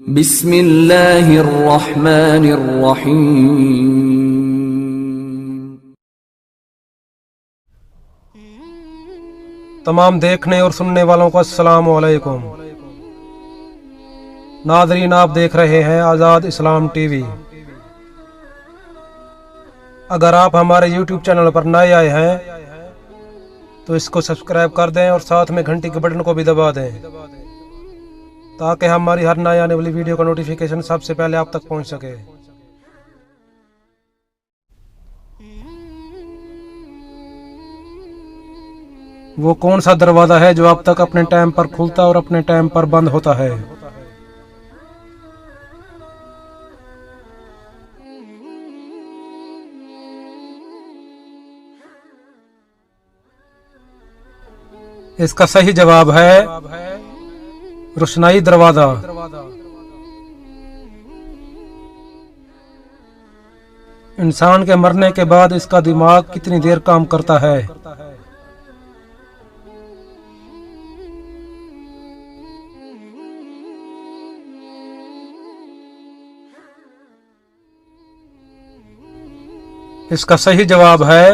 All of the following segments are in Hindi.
बिस्मिल्लाहिर्रहमानिर्रहीम। तमाम देखने और सुनने वालों को अस्सलाम वालेकुम। नाज़रीन, आप देख रहे हैं आज़ाद इस्लाम टीवी। अगर आप हमारे यूट्यूब चैनल पर नए आए हैं तो इसको सब्सक्राइब कर दें और साथ में घंटी के बटन को भी दबा दें ताकि हमारी हर नई आने वाली वीडियो का नोटिफिकेशन सबसे पहले आप तक पहुंच सके। वो कौन सा दरवाज़ा है जो अब तक अपने टाइम पर खुलता और अपने टाइम पर बंद होता है? इसका सही जवाब है रोशनाई दरवाजा। इंसान के मरने के बाद इसका दिमाग कितनी देर काम करता है? इसका सही जवाब है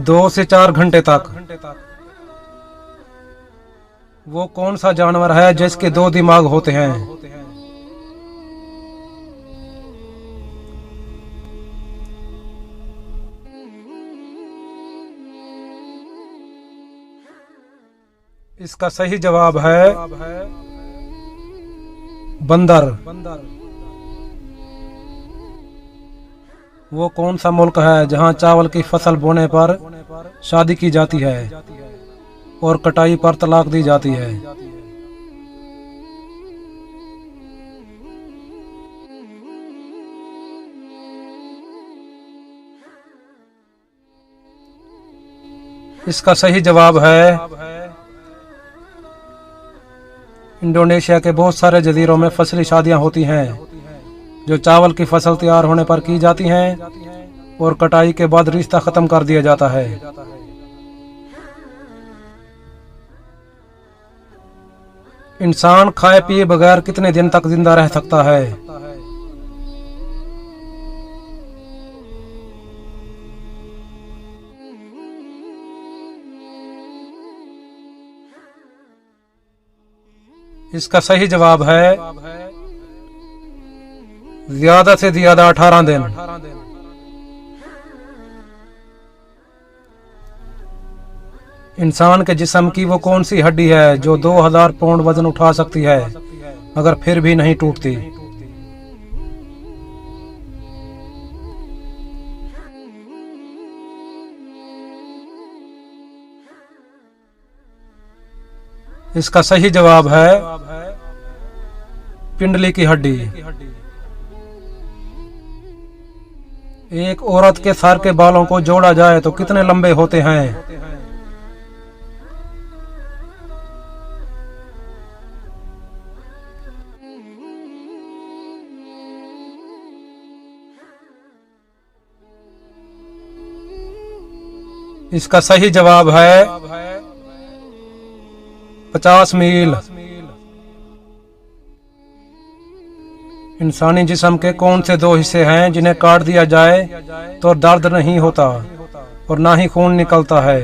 2 से 4 घंटे तक। वो कौन सा जानवर है जिसके 2 दिमाग होते हैं? इसका सही जवाब है बंदर। वो कौन सा मुल्क है जहां चावल की फसल बोने पर शादी की जाती है और कटाई पर तलाक दी जाती है? इसका सही जवाब है इंडोनेशिया के बहुत सारे जजीरों में फसली शादियां होती हैं जो चावल की फसल तैयार होने पर की जाती हैं और कटाई के बाद रिश्ता खत्म कर दिया जाता है। इंसान खाए पिए बगैर कितने दिन तक जिंदा रह सकता है? इसका सही जवाब है ज्यादा से ज्यादा 18 दिन। इंसान के जिस्म की वो कौन सी हड्डी है जो 2000 पाउंड वजन उठा सकती है मगर फिर भी नहीं टूटती? इसका सही जवाब है पिंडली की हड्डी। एक औरत के सर के बालों को जोड़ा जाए तो कितने लंबे होते हैं? इसका सही जवाब है 50 मील। इंसानी जिस्म के कौन से 2 हिस्से हैं जिन्हें काट दिया जाए तो दर्द नहीं होता और ना ही खून निकलता है?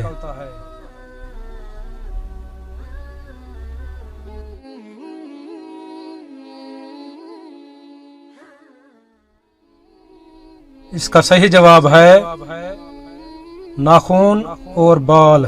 इसका सही जवाब है नाखून और बाल।